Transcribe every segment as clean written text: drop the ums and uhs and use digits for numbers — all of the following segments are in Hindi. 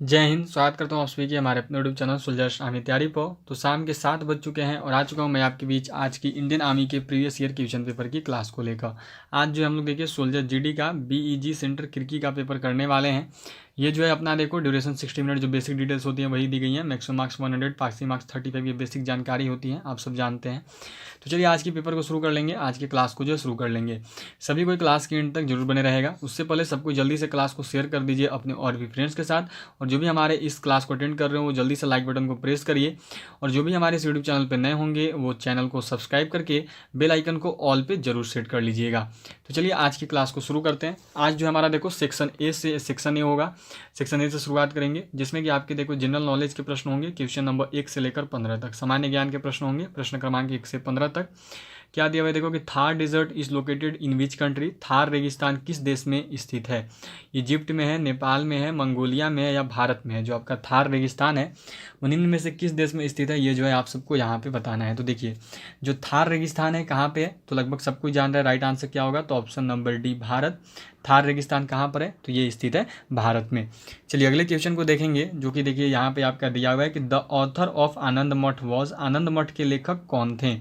जय हिंद। स्वागत करता हूँ आप सभी के हमारे अपने यूट्यूब चैनल सोल्जर्स आर्मी तैयारी पर। तो शाम के 7 बज चुके हैं और आ चुका हूँ मैं आपके बीच आज की इंडियन आर्मी के प्रीवियस ईयर क्वेश्चन पेपर की क्लास को लेकर। आज जो हम लोग देखिए सोल्जर जीडी का बीईजी सेंटर खिड़की का पेपर करने वाले हैं। ये जो है अपना देखो ड्यूरेशन 60 मिनट, जो बेसिक डिटेल्स होती हैं वही दी गई हैं। मैक्सिमम मार्क्स 100, पासिंग मार्क्स 35, ये बेसिक जानकारी होती है, आप सब जानते हैं। तो चलिए आज के पेपर को शुरू कर लेंगे, आज की क्लास को जो शुरू कर लेंगे। सभी कोई क्लास के एंड तक जरूर बने रहेगा। उससे पहले सबको जल्दी से क्लास को शेयर कर दीजिए अपने और भी फ्रेंड्स के साथ। और जो भी हमारे इस क्लास को अटेंड कर रहे हो वो जल्दी से लाइक बटन को प्रेस करिए। और जो भी हमारे इस यूट्यूब चैनल पर नए होंगे वो चैनल को सब्सक्राइब करके बेल आइकन को ऑल पे जरूर सेट कर लीजिएगा। तो चलिए आज की क्लास को शुरू करते हैं। आज जो हमारा देखो सेक्शन ए होगा। सेक्शन ए से शुरुआत करेंगे, जिसमें कि आपके देखो जनरल नॉलेज के प्रश्न होंगे। क्वेश्चन नंबर 1 से लेकर 15 तक सामान्य ज्ञान के प्रश्न होंगे। प्रश्न क्रमांक 1 से 15 तक क्या दिया हुआ है देखो कि Thar desert is located in which country. Thar रेगिस्तान किस देश में स्थित है? इजिप्ट में है, नेपाल में है, मंगोलिया में है या भारत में है? जो आपका थार रेगिस्तान है वो निम्न में से किस देश में स्थित है, ये जो है आप सबको यहाँ पे बताना है। तो देखिए जो थार रेगिस्तान है कहाँ पे है, तो लगभग सब कुछ जान रहा है। राइट आंसर क्या होगा? तो option number D Bharat. Thar रेगिस्तान कहाँ पर है? तो ये स्थित है भारत में। चलिए अगले क्वेश्चन को देखेंगे, जो कि देखिए यहाँ पे आपका दिया हुआ है कि द ऑथर ऑफ आनंद मठ वॉज। आनंद मठ के लेखक कौन थे?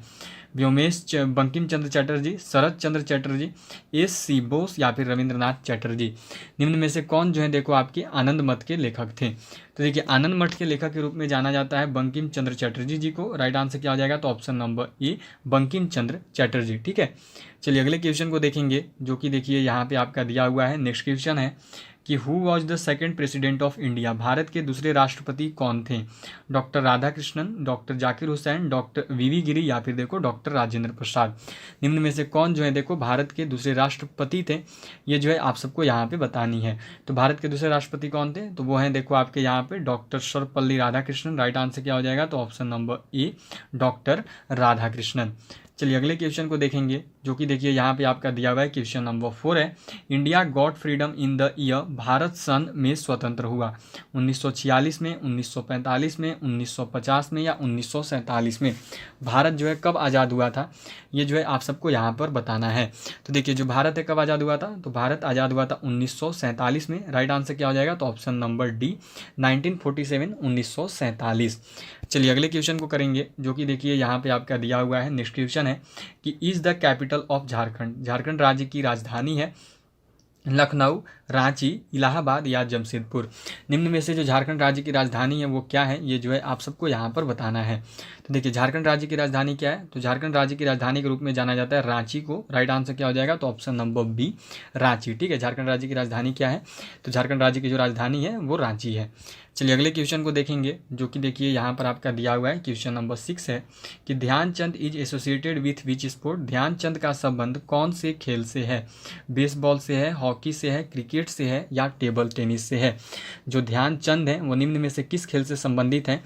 व्योमेश बंकिम चंद्र चटर्जी, शरद चंद्र चटर्जी, एस.सी. बोस या फिर रविंद्रनाथ चटर्जी। निम्न में से कौन जो है देखो आपके आनंद मठ के लेखक थे? तो देखिए आनंद मठ के लेखक के रूप में जाना जाता है बंकिम चंद्र चटर्जी जी को। राइट आंसर क्या हो जाएगा? तो ऑप्शन नंबर ए बंकिम चंद्र चटर्जी। ठीक है, चलिए अगले क्वेश्चन को देखेंगे, जो कि देखिए यहाँ पे आपका दिया हुआ है। नेक्स्ट क्वेश्चन है कि who was the second president of India. भारत के दूसरे राष्ट्रपति कौन थे? Doctor Radhakrishnan, doctor Zakir Hussain, doctor V V Giri या फिर देखो डॉक्टर राजेंद्र प्रसाद। निम्न में से कौन जो है देखो भारत के दूसरे राष्ट्रपति थे, ये जो है आप सबको यहाँ पे बतानी है। तो भारत के दूसरे राष्ट्रपति कौन थे? तो वो हैं देखो आपके यहाँ पे doctor Sarvepalli Radhakrishnan. Right answer क्या हो जाएगा? तो ऑप्शन नंबर ए डॉक्टर राधाकृष्णन। चलिए अगले क्वेश्चन को देखेंगे, जो कि देखिए यहाँ पे आपका दिया हुआ है। क्वेश्चन नंबर 4 है India got freedom in the year. Bharat सन में स्वतंत्र हुआ 1946 में, 1945 में, 1950 में या 1947 में? भारत जो है कब आज़ाद हुआ था, ये जो है आप सबको यहाँ पर बताना है। तो देखिए जो भारत है कब आज़ाद हुआ था, तो भारत आज़ाद हुआ था 1947 में। राइट आंसर क्या हो जाएगा? तो ऑप्शन नंबर डी 1947, 1947। चलिए अगले क्वेश्चन को करेंगे, जो कि देखिए यहाँ पे आपका दिया हुआ है। नेक्स्ट क्वेश्चन है कि is the capital of Jharkhand. Jharkhand राज्य की राजधानी है लखनऊ, रांची, इलाहाबाद या जमशेदपुर। निम्न में से जो झारखंड राज्य की राजधानी है वो क्या है, ये जो है आप सबको यहाँ पर बताना है। तो देखिए झारखंड राज्य की राजधानी क्या है, तो झारखंड राज्य की राजधानी के रूप में जाना जाता है रांची को। राइट आंसर क्या हो जाएगा? तो ऑप्शन नंबर बी रांची। ठीक है, झारखंड राज्य की राजधानी क्या है? तो झारखंड राज्य की जो राजधानी है वो रांची है। चलिए अगले क्वेश्चन को देखेंगे, जो कि देखिए यहाँ पर आपका दिया हुआ है। क्वेश्चन नंबर 6 है कि Dhyanchand is associated with which sport. Dhyanchand का संबंध कौन से खेल से है? बेसबॉल से है, हॉकी से है, क्रिकेट से है या टेबल टेनिस से है? जो ध्यानचंद है वो निम्न में से किस खेल से संबंधित है,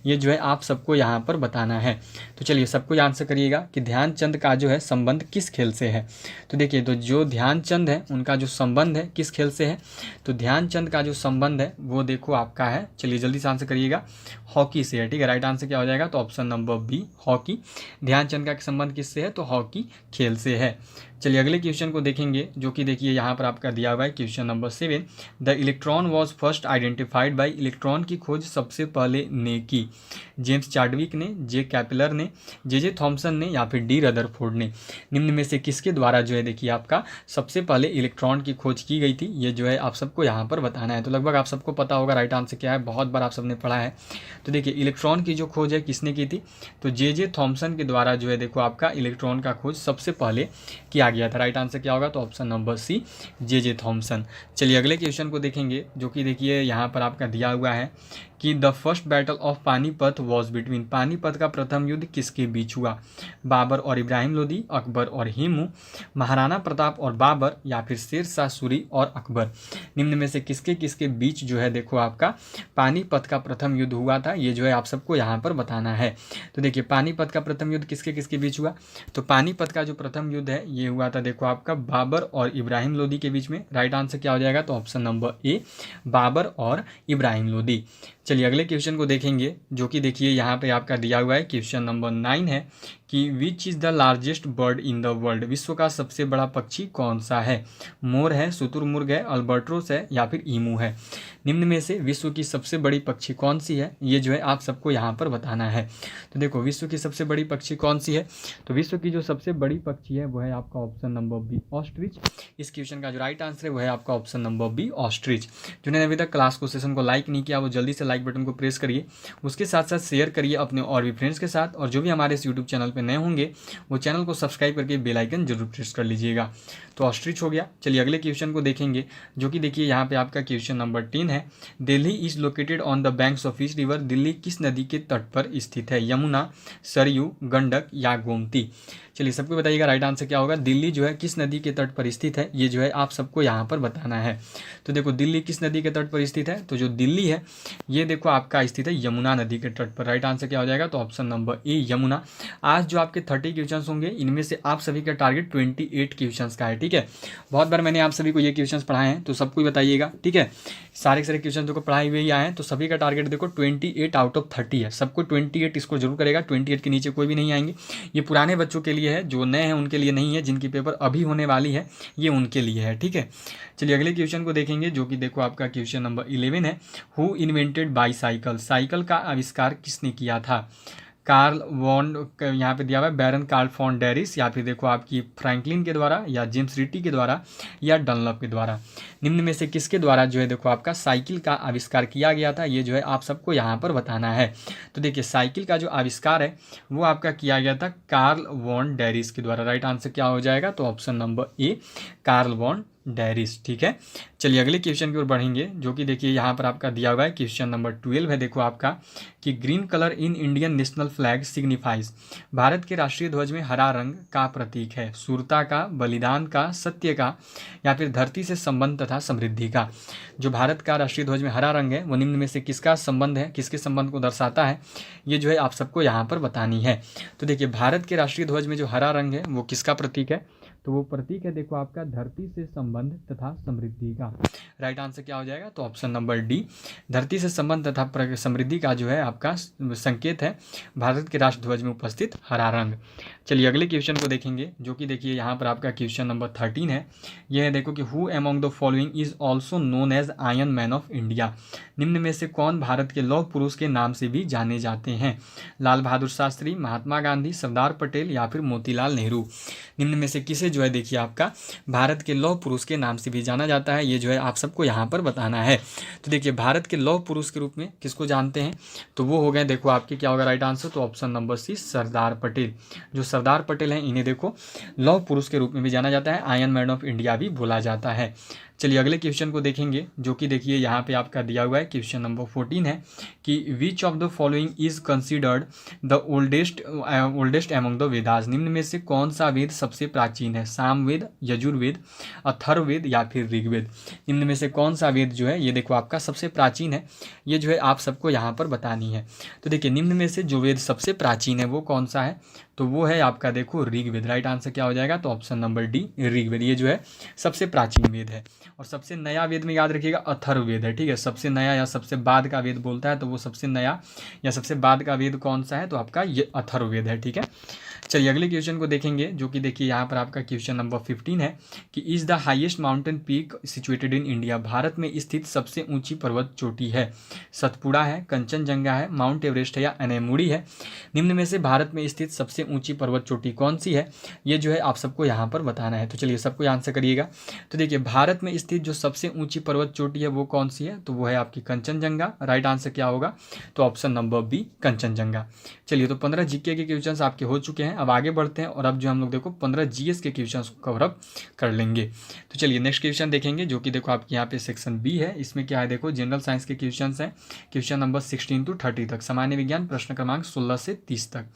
ये जो है आप सबको यहाँ पर बताना है। तो चलिए सबको आंसर करिएगा कि ध्यानचंद का जो है संबंध किस खेल से है। तो देखिए तो जो ध्यानचंद है उनका जो संबंध है किस खेल से है, तो ध्यानचंद का जो संबंध है वो देखो आपका है, चलिए जल्दी से आंसर करिएगा, हॉकी से है। ठीक है, राइट आंसर क्या हो जाएगा? तो option number B hockey. Dhyanchand का संबंध किससे है? तो हॉकी खेल से है। चलिए अगले क्वेश्चन को देखेंगे, जो कि देखिए यहाँ पर आपका दिया हुआ है। Question number 7 the electron was first identified by. Electron की खोज सबसे पहले ने की? जेम्स चाडविक ने, जे कैपलर ने, जे थॉमसन ने या फिर डी रदरफोर्ड ने? निम्न में से किसके द्वारा जो है देखिए आपका सबसे पहले इलेक्ट्रॉन की खोज की गई थी, ये जो है आप सबको यहाँ पर बताना है। तो लगभग आप सबको पता होगा राइट आंसर क्या है, बहुत बार आप सबने पढ़ा है। तो देखिए इलेक्ट्रॉन की जो खोज है किसने की थी, तो जे थॉमसन के द्वारा जो है देखो आपका इलेक्ट्रॉन का खोज सबसे पहले किया गया था। राइट आंसर क्या होगा? तो option number C J Thomson. चलिए अगले क्वेश्चन को देखेंगे, जो कि देखिए यहाँ पर आपका दिया हुआ है कि the first battle of Panipat was between. Panipat का प्रथम युद्ध किसके बीच हुआ? बाबर और इब्राहिम लोदी, अकबर और हेमू, महाराणा प्रताप और बाबर या फिर शेर शाह सूरी और अकबर? निम्न में से किसके किसके बीच जो है देखो आपका पानीपत का प्रथम युद्ध हुआ था, ये जो है आप सबको यहाँ पर बताना है। तो देखिए पानीपत का प्रथम युद्ध किसके किसके बीच हुआ, तो पानीपत का जो प्रथम युद्ध है ये हुआ था देखो आपका बाबर और इब्राहिम लोदी के बीच में। राइट आंसर क्या हो जाएगा? तो ऑप्शन नंबर ए बाबर और इब्राहिम लोदी। चलिए अगले क्वेश्चन को देखेंगे, जो कि देखिए यहाँ पे आपका दिया हुआ है। क्वेश्चन नंबर 9 है कि which is the largest bird in the world, विश्व का सबसे बड़ा पक्षी कौन सा है। मोर है, शुतुरमुर्ग है, अल्बर्ट्रोस है या फिर ईमू है। निम्न में से विश्व की सबसे बड़ी पक्षी कौन सी है, ये जो है आप सबको यहाँ पर बताना है। तो देखो विश्व की सबसे बड़ी पक्षी कौन सी है, तो विश्व की जो सबसे बड़ी पक्षी है वो है आपका ऑप्शन नंबर बी, ऑस्ट्रिच। इस क्वेश्चन का जो राइट आंसर है वो है आपका ऑप्शन नंबर बी, ऑस्ट्रिच। जिन्होंने अभी तक क्लास को सेशन को लाइक नहीं किया वो जल्दी से लाइक बटन को प्रेस करिए, उसके साथ साथ शेयर करिए अपने और भी फ्रेंड्स के साथ, और जो भी हमारे इस यूट्यूब चैनल पर नए होंगे वो चैनल को सब्सक्राइब करके बेल आइकन जरूर प्रेस कर लीजिएगा। तो ऑस्ट्रिच हो गया। चलिए अगले क्वेश्चन को देखेंगे, जो कि देखिए यहाँ पे आपका क्वेश्चन नंबर 10 है। Delhi is located on the banks of each river, Delhi किस नदी के तट पर स्थित है, यमुना, सरयू, गंडक या गोमती। चलिए सबको बताइएगा राइट आंसर क्या होगा। दिल्ली जो है किस नदी के तट पर स्थित है, ये जो है आप सबको यहाँ पर बताना है। तो देखो दिल्ली किस नदी के तट पर स्थित है, तो जो दिल्ली है ये देखो आपका स्थित है यमुना नदी के तट पर। राइट आंसर क्या हो जाएगा, तो ऑप्शन नंबर ए, यमुना। आज जो आपके 30 क्वेश्चन होंगे इनमें से आप सभी का टारगेट 28 क्वेश्चन का है, ठीक है। बहुत बार मैंने आप सभी को ये क्वेश्चन पढ़ाए हैं, तो सबको बताइएगा, ठीक है। सारे के सारे क्वेश्चन जो पढ़ाए हुए ही आए हैं, तो सभी का टारगेट देखो 28 आउट ऑफ 30 है। सबको 28 इसको जरूर करेगा, 28 के नीचे कोई भी नहीं आएंगे। ये पुराने बच्चों के लिए है, जो नए हैं उनके लिए नहीं है, जिनकी पेपर अभी होने वाली है ये उनके लिए है, ठीक है। चलिए अगले क्वेश्चन को देखेंगे, जो कि देखो आपका क्वेश्चन नंबर 11 है। हु इन्वेंटेड बाईसाइकिल, साइकिल का आविष्कार किसने किया था। कार्ल वॉन, यहाँ पे दिया हुआ है बैरन कार्ल फॉन डेरिस, या फिर देखो आपकी फ्रैंकलिन के द्वारा, या जेम्स रिटी के द्वारा, या डनलप के द्वारा। निम्न में से किसके द्वारा जो है देखो आपका साइकिल का आविष्कार किया गया था, ये जो है आप सबको यहाँ पर बताना है। तो देखिए साइकिल का जो आविष्कार है वो आपका किया गया था कार्ल वॉन डेरिस के द्वारा। राइट आंसर क्या हो जाएगा, तो option number A, Karl von Drais, ठीक है। चलिए अगले क्वेश्चन की ओर बढ़ेंगे, जो कि देखिए यहाँ पर आपका दिया हुआ है क्वेश्चन नंबर 12 है। देखो आपका कि green colour in Indian national flag signifies, Bharat के राष्ट्रीय ध्वज में हरा रंग का प्रतीक है, शूरता का, बलिदान का, सत्य का, या फिर धरती से संबंध तथा समृद्धि का। जो भारत का राष्ट्रीय ध्वज में हरा रंग है वो निम्न में से किसका संबंध है, किसके संबंध को दर्शाता है, ये जो है आप सबको यहाँ पर बतानी है। तो देखिए भारत के राष्ट्रीय ध्वज में जो हरा रंग है वो किसका प्रतीक है, तो वो प्रतीक है देखो आपका धरती से संबंध तथा समृद्धि का। राइट आंसर क्या हो जाएगा, तो ऑप्शन नंबर डी, धरती से संबंध तथा समृद्धि का जो है आपका संकेत है भारत के राष्ट्र ध्वज में उपस्थित हरा रंग। चलिए अगले क्वेश्चन को देखेंगे, जो कि देखिए यहाँ पर आपका क्वेश्चन नंबर 13 है। यह है देखो कि who among the following is also known as iron man of India, निम्न में से कौन भारत के लौह पुरुष के नाम से भी जाने जाते हैं। लाल बहादुर शास्त्री, महात्मा गांधी, सरदार पटेल, या फिर मोतीलाल नेहरू। निम्न में से किसे जो है देखिए आपका भारत के लौह पुरुष के नाम से भी जाना जाता है, ये जो है आप सबको यहाँ पर बताना है। तो देखिए भारत के लौह पुरुष के रूप में किसको जानते हैं, तो वो हो गए देखो आपके क्या होगा राइट आंसर, तो ऑप्शन नंबर सी, सरदार पटेल। जो सरदार पटेल हैं इन्हें देखो लौह पुरुष के रूप में भी जाना जाता है, आयरन मैन ऑफ इंडिया भी बोला जाता है। चलिए अगले क्वेश्चन को देखेंगे, जो कि देखिए यहाँ पे आपका दिया हुआ है क्वेश्चन नंबर 14 है कि which of the following is considered the oldest among the Vedas, निम्न में से कौन सा वेद सबसे प्राचीन है, सामवेद, यजुर्वेद, अथर्ववेद, या फिर ऋग्वेद। निम्न में से कौन सा वेद जो है ये देखो आपका सबसे प्राचीन है, ये जो है आप सबको यहाँ पर बतानी है। तो देखिए निम्न में से जो वेद सबसे प्राचीन है वो कौन सा है, तो वो है आपका देखो ऋग्वेद। राइट आंसर क्या हो जाएगा, तो ऑप्शन नंबर डी, ऋग्वेद, ये जो है सबसे प्राचीन वेद है। और सबसे नया वेद में याद रखिएगा अथर्ववेद है, ठीक है। सबसे नया या सबसे बाद का वेद बोलता है तो वो सबसे नया या सबसे बाद का वेद कौन सा है, तो आपका ये अथर्ववेद है, ठीक है। चलिए अगले क्वेश्चन को देखेंगे, जो कि देखिए यहाँ पर आपका क्वेश्चन नंबर 15 है कि is the highest mountain peak situated in India, Bharat में स्थित सबसे ऊंची पर्वत चोटी है, सतपुड़ा है, कंचनजंगा है, माउंट एवरेस्ट है, या अनेमुड़ी है। निम्न में से भारत में स्थित सबसे ऊंची पर्वत चोटी कौन सी है, ये जो है आप सबको यहाँ पर बताना है। तो चलिए सबको आंसर करिएगा। तो देखिए भारत में स्थित जो सबसे ऊंची पर्वत चोटी है वो कौन सी है, तो वो है आपकी कंचनजंगा। राइट आंसर क्या होगा, तो ऑप्शन नंबर बी, कंचनजंगा। चलिए तो 15 जीके के क्वेश्चन आपके हो चुके हैं। अब आगे बढ़ते हैं और अब जो हम लोग देखो 15 जीएस के क्वेश्चन को कवर अप कर लेंगे। तो चलिए नेक्स्ट क्वेश्चन देखेंगे, जो कि देखो आपके यहाँ पे सेक्शन बी है। इसमें क्या है देखो जनरल साइंस के क्वेश्चन हैं, क्वेश्चन नंबर 16 to 30 तक, सामान्य विज्ञान प्रश्न क्रमांक 16 से 30 तक।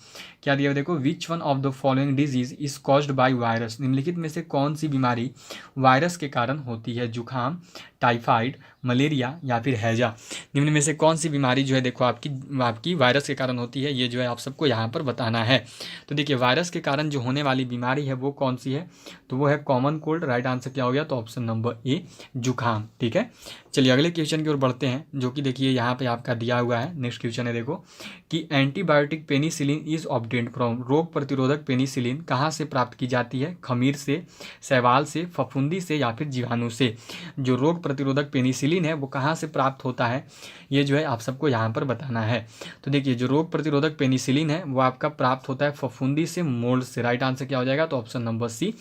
क्या दिया देखो, which one of the following disease is caused by virus, निम्नलिखित में से कौन सी बीमारी वायरस के कारण होती है, जुखाम, टाइफाइड, मलेरिया, या फिर हैजा। निम्न में से कौन सी बीमारी जो है देखो आपकी वायरस के कारण होती है, ये जो है आप सबको यहाँ पर बताना है। तो देखिए वायरस के कारण जो होने वाली बीमारी है वो कौन सी है, तो वो है कॉमन कोल्ड। राइट आंसर क्या हो गया, तो ऑप्शन नंबर ए, जुखाम, ठीक है। चलिए अगले क्वेश्चन की ओर बढ़ते हैं, जो कि देखिए यहाँ पे आपका दिया हुआ है। नेक्स्ट क्वेश्चन है देखो कि antibiotic penicillin is obtained from, रोग प्रतिरोधक पेनिसिलिन कहाँ से प्राप्त की जाती है? खमीर से, शैवाल से, फफूंदी से या फिर जीवाणु से। जो रोग प्रतिरोधक पेनिसिलिन है वो कहाँ से प्राप्त होता है, ये जो है आप सबको यहाँ पर बताना है। तो देखिए जो रोग प्रतिरोधक पेनिसिलिन है वो आपका प्राप्त होता है फफूंदी से, मोल्ड से। राइट आंसर क्या हो जाएगा? तो ऑप्शन नंबर सी,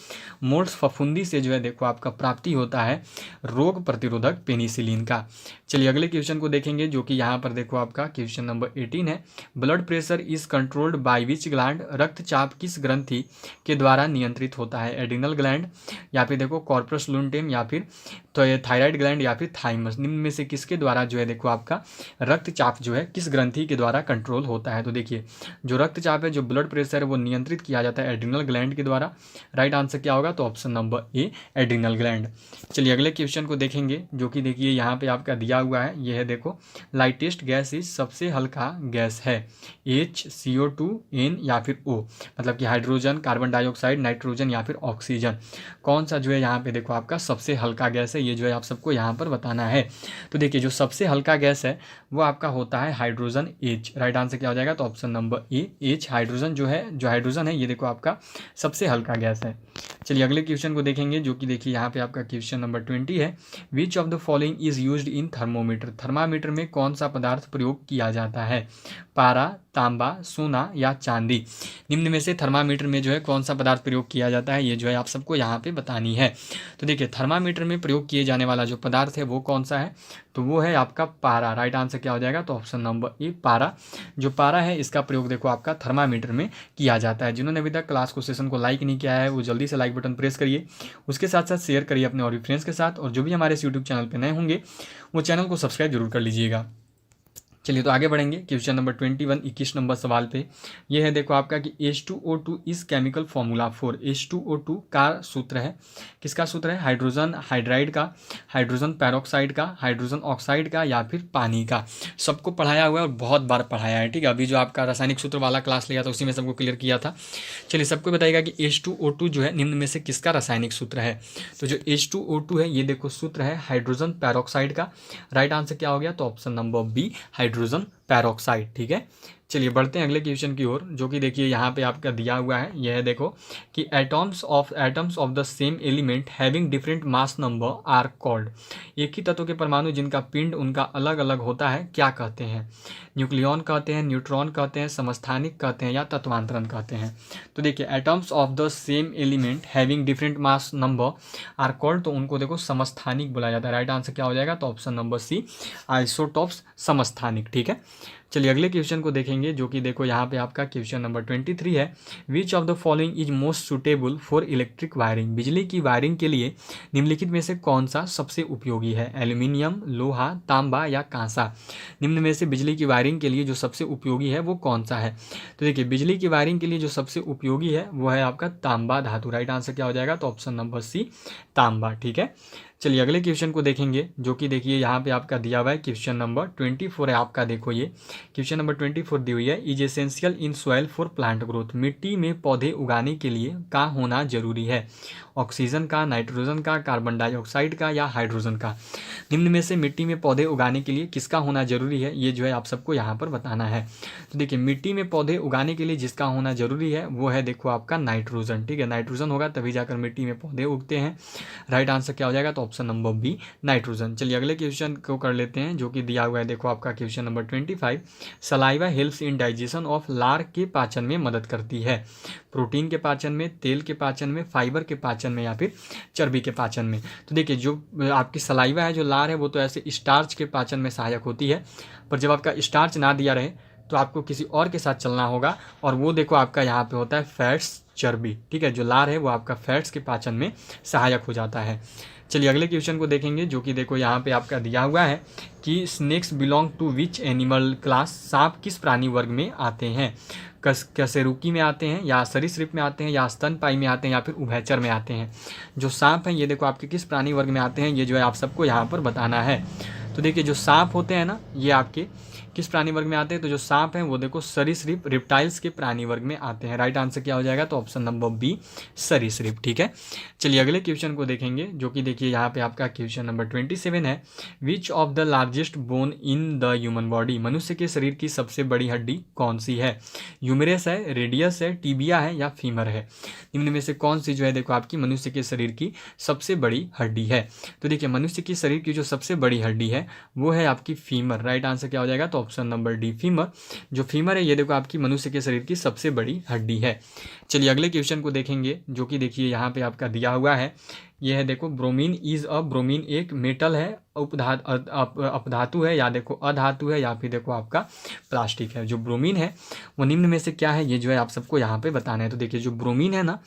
मोल्ड फफूंदी से जो है देखो आपका प्राप्ति होता है रोग प्रतिरोधक पेनिसिलिन का। चलिए अगले क्वेश्चन को देखेंगे, जो कि यहाँ पर देखो आपका क्वेश्चन नंबर 18 है। Blood pressure is controlled by which gland, रक्तचाप किस ग्रंथि के द्वारा नियंत्रित होता है? एड्रिनल ग्लैंड, या फिर देखो कॉर्पस लुटेम, या फिर तो ये थायराइड ग्लैंड, या फिर थाइमस। निम्न में से किसके द्वारा जो है देखो आपका रक्तचाप जो है किस ग्रंथि के द्वारा कंट्रोल होता है? तो देखिए जो रक्तचाप है, जो ब्लड प्रेशर है, वो नियंत्रित किया जाता है एड्रिनल ग्लैंड के द्वारा। राइट आंसर क्या होगा? तो ऑप्शन नंबर ए, एड्रिनल ग्लैंड। चलिए अगले क्वेश्चन को देखेंगे, जो कि देखिए यहाँ पे आपका दिया हुआ है। यह है देखो लाइटेस्ट गैस इज, सबसे हल्का गैस है H, CO2, N या फिर O, मतलब कि हाइड्रोजन, कार्बन डाइऑक्साइड, नाइट्रोजन या फिर ऑक्सीजन। कौन सा जो है यहाँ पे देखो आपका सबसे हल्का गैस है, ये जो है आप सबको यहाँ पर बताना है। तो देखिए जो सबसे हल्का गैस है वो आपका होता है हाइड्रोजन H। राइट आंसर क्या हो जाएगा? तो ऑप्शन नंबर ए, H। हाइड्रोजन जो है, जो हाइड्रोजन है ये देखो आपका सबसे हल्का गैस है। चलिए अगले क्वेश्चन को देखेंगे, जो कि देखिए यहाँ पे आपका क्वेश्चन नंबर 20 है। Which of the following is used in thermometer, thermometer में कौन सा पदार्थ प्रयोग किया जाता है? पारा, तांबा, सोना या चांदी। निम्न में से थर्मामीटर में जो है कौन सा पदार्थ प्रयोग किया जाता है, ये जो है आप सबको यहाँ पे बतानी है। तो देखिए थर्मामीटर में प्रयोग किए जाने वाला जो पदार्थ है वो कौन सा है? तो वो है आपका पारा। राइट आंसर क्या हो जाएगा? तो ऑप्शन नंबर ए, पारा। जो पारा है इसका प्रयोग देखो आपका थर्मामीटर में किया जाता है। जिन्होंने अभी तक क्लास को, सेशन को लाइक नहीं किया है वो जल्दी से लाइक बटन प्रेस करिए, उसके साथ साथ शेयर करिए अपने और भी फ्रेंड्स के साथ, और जो भी हमारे इस यूट्यूब चैनल पर नए होंगे वो चैनल को सब्सक्राइब जरूर कर लीजिएगा। चलिए तो आगे बढ़ेंगे क्वेश्चन नंबर 21, 21 नंबर सवाल पे। ये है देखो आपका कि H2O2 इस केमिकल फॉर्मूला फॉर, H2O2 का सूत्र है, किसका सूत्र है? हाइड्रोजन हाइड्राइड का, हाइड्रोजन पेरोक्साइड का, हाइड्रोजन ऑक्साइड का या फिर पानी का। सबको पढ़ाया हुआ है और बहुत बार पढ़ाया है, ठीक है। अभी जो आपका रासायनिक सूत्र वाला क्लास लिया था उसी में सबको क्लियर किया था। चलिए सबको बताइएगा कि H2O2 जो है निम्न में से किसका रासायनिक सूत्र है? तो जो H2O2 है ये देखो सूत्र है हाइड्रोजन पेरोक्साइड का। राइट आंसर क्या हो गया? तो option number B, hydrogen peroxide, ठीक है। चलिए बढ़ते हैं अगले क्वेश्चन की ओर, जो कि देखिए यहाँ पे आपका दिया हुआ है। यह है देखो कि atoms of the same element having different mass number are called, एक ही तत्व के परमाणु जिनका पिंड उनका अलग अलग होता है क्या कहते हैं? न्यूक्लियॉन कहते हैं, न्यूट्रॉन कहते हैं, समस्थानिक कहते हैं या तत्वांतरण कहते हैं? तो देखिए atoms of the same element having different mass number are called, तो उनको देखो समस्थानिक बोला जाता है। राइट आंसर क्या हो जाएगा? तो ऑप्शन नंबर सी, आइसोटॉप्स समस्थानिक, ठीक है। चलिए अगले क्वेश्चन को देखेंगे, जो कि देखो यहाँ पे आपका क्वेश्चन नंबर 23 है। Which of the following is most suitable for electric wiring, बिजली की वायरिंग के लिए निम्नलिखित में से कौन सा सबसे उपयोगी है? एल्यूमिनियम, लोहा, तांबा या कांसा। निम्न में से बिजली की वायरिंग के लिए जो सबसे उपयोगी है वो कौन सा है? तो देखिए बिजली की वायरिंग के लिए जो सबसे उपयोगी है वो है आपका तांबा धातु। राइट आंसर क्या हो जाएगा? तो ऑप्शन नंबर सी, तांबा, ठीक है। चलिए अगले क्वेश्चन को देखेंगे, जो कि देखिए यहाँ पे आपका दिया हुआ है क्वेश्चन नंबर 24 है आपका। देखो ये क्वेश्चन नंबर 24 दी हुई है। Is essential in soil for plant growth, मिट्टी में पौधे उगाने के लिए का होना जरूरी है? ऑक्सीजन का, नाइट्रोजन का, कार्बन डाइऑक्साइड का या हाइड्रोजन का। निम्न में से मिट्टी में पौधे उगाने के लिए किसका होना जरूरी है, ये जो है आप सबको यहाँ पर बताना है। तो देखिए मिट्टी में पौधे उगाने के लिए जिसका होना जरूरी है वो है देखो आपका नाइट्रोजन, ठीक है। नाइट्रोजन होगा तभी जाकर मिट्टी में पौधे उगते हैं। राइट आंसर क्या हो जाएगा? तो ऑप्शन नंबर बी, नाइट्रोजन। चलिए अगले क्वेश्चन को कर लेते हैं, जो कि दिया हुआ है देखो आपका question number 25। Saliva helps in digestion of, लार के पाचन में मदद करती है? प्रोटीन के पाचन में, तेल के पाचन में, फाइबर के पाचन में या फिर चर्बी के पाचन में। तो देखिए जो आपकी सलाइवा है, जो लार है, वो तो ऐसे स्टार्च के पाचन में सहायक होती है, पर जब आपका स्टार्च ना दिया रहे तो आपको किसी और के साथ चलना होगा, और वो देखो आपका यहाँ पे होता है फैट्स, चर्बी, ठीक है। जो लार है वो आपका फैट्स के पाचन में सहायक हो जाता है। चलिए अगले क्वेश्चन को देखेंगे, जो कि देखो यहाँ पे आपका दिया हुआ है कि snakes belong to which animal class, सांप किस प्राणी वर्ग में आते हैं? कशेरुकी में आते हैं, या सरीसृप में आते हैं, या स्तनपायी में आते हैं, या फिर उभयचर में आते हैं? जो सांप हैं ये देखो आपके किस प्राणी वर्ग में आते हैं, ये जो है आप सबको यहाँ पर बताना है। तो तो देखिए जो सांप होते हैं ना, ये आपके किस प्राणी वर्ग में आते हैं, तो जो सांप हैं वो देखो सरीसृप रिप्टाइल्स के प्राणी वर्ग में आते हैं। राइट आंसर क्या हो जाएगा, तो ऑप्शन नंबर बी सरीसृप। ठीक है, चलिए अगले क्वेश्चन को देखेंगे, जो कि देखिए यहाँ पे आपका क्वेश्चन नंबर 27 है। Which of the largest bone in the human body, मनुष्य के शरीर की सबसे बड़ी हड्डी कौन सी है? ह्यूमरस है, रेडियस है, टीबिया है या फीमर है? निम्न में से कौन सी जो है देखो आपकी मनुष्य के शरीर की सबसे बड़ी हड्डी है? तो देखिए मनुष्य की शरीर की जो सबसे बड़ी हड्डी है वो है आपकी फीमर। राइट आंसर क्या हो जाएगा, तो ऑप्शन नंबर डी फीमर। जो फीमर है ये देखो आपकी मनुष्य के शरीर की सबसे बड़ी हड्डी है। चलिए अगले क्वेश्चन को देखेंगे, जो कि देखिए यहाँ पे आपका दिया हुआ है। यह है देखो ब्रोमीन इज अ, ब्रोमीन एक मेटल है, अपधातु है या देखो अधातु है या फिर देखो आपका प्लास्टिक है। जो ब्रोमीन है वो निम्न में से क्या है, ये जो है आप सबको यहाँ पे बताना है। तो देखिए जो ब्रोमीन है ना,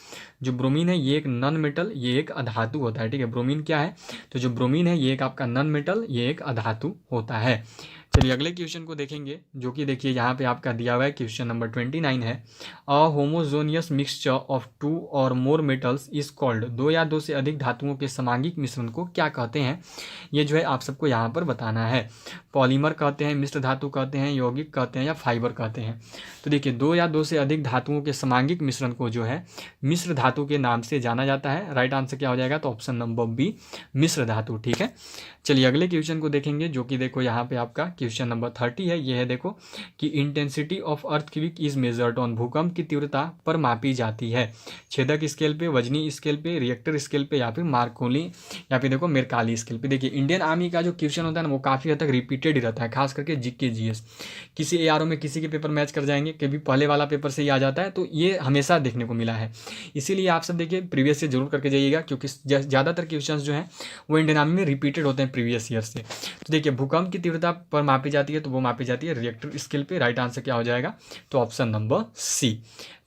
जो ब्रोमीन है ये एक नॉन मेटल, ये एक अधातु होता है। ठीक है, ब्रोमीन क्या है, तो जो ब्रोमीन है ये एक आपका नॉन मेटल, ये एक अधातु होता है। चलिए अगले क्वेश्चन को देखेंगे, जो कि देखिए यहाँ पे आपका दिया हुआ है क्वेश्चन नंबर 29 है। अ होमोजोनियस मिक्सचर ऑफ 2 और मोर मेटल्स इज कॉल्ड, 2 या 2 से अधिक धातुओं के समांगिक मिश्रण को क्या कहते हैं? ये जो है आप सबको यहाँ पर बताना है। पॉलीमर कहते हैं, मिश्र धातु कहते हैं, यौगिक कहते हैं या फाइबर कहते हैं? तो देखिए 2 या 2 से अधिक धातुओं के समांगिक मिश्रण को जो है मिश्र धातु के नाम से जाना जाता है। राइट आंसर क्या हो जाएगा, तो ऑप्शन नंबर बी मिश्र धातु। ठीक है, चलिए अगले क्वेश्चन को देखेंगे, जो कि देखो यहाँ पे आपका क्वेश्चन नंबर 30 है। ये है देखो कि intensity of earthquake is measured on, भूकंप की तीव्रता पर मापी जाती है। छेदक स्केल पे, वजनी स्केल पे, रिएक्टर स्केल पे या फिर मार्कोली या फिर देखो मेरकाली स्केल पे। देखिए इंडियन आर्मी का जो क्वेश्चन होता है ना वो काफ़ी हद तक रिपीटेड ही रहता है, खास करके जीके जीएस। किसी एआरओ में किसी के पेपर मैच कर जाएंगे, कभी पहले वाला पेपर से ही आ जाता है, तो ये हमेशा देखने को मिला है। इसीलिए आप सब देखिए प्रीवियस से जरूर करके जाइएगा, क्योंकि ज़्यादातर क्वेश्चन जो हैं वो इंडियन आर्मी में रिपीटेड होते हैं प्रीवियस ईयर से। तो देखिए भूकंप की तीव्रता पर मापी जाती है, तो वो मापी जाती है रिएक्टर स्केल पे। राइट आंसर क्या हो जाएगा, तो ऑप्शन नंबर सी।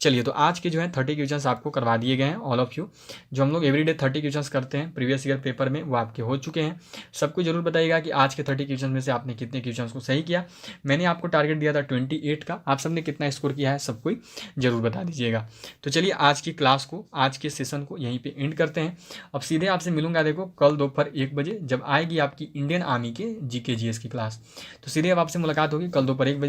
चलिए तो आज के जो है 30 क्वेश्चंस आपको करवा दिए गए हैं, ऑल ऑफ यू। जो हम लोग एवरीडे 30 क्वेश्चंस करते हैं प्रीवियस ईयर पेपर में, वो आपके हो चुके हैं। सबको जरूर बताइएगा कि आज के 30 क्वेश्चन में से आपने कितने क्वेश्चंस को सही किया। मैंने आपको टारगेट दिया था 28 का, आप सबने कितना स्कोर किया है सबको जरूर बता दीजिएगा। तो चलिए आज की क्लास को, आज के सेशन को यहीं पर एंड करते हैं। अब सीधे आपसे मिलूंगा देखो कल दोपहर 1 बजे, जब आएगी आपकी इंडियन आर्मी के जीके जीएस की क्लास। तो सीधे अब आपसे मुलाकात होगी कल दोपहर 1 बजे।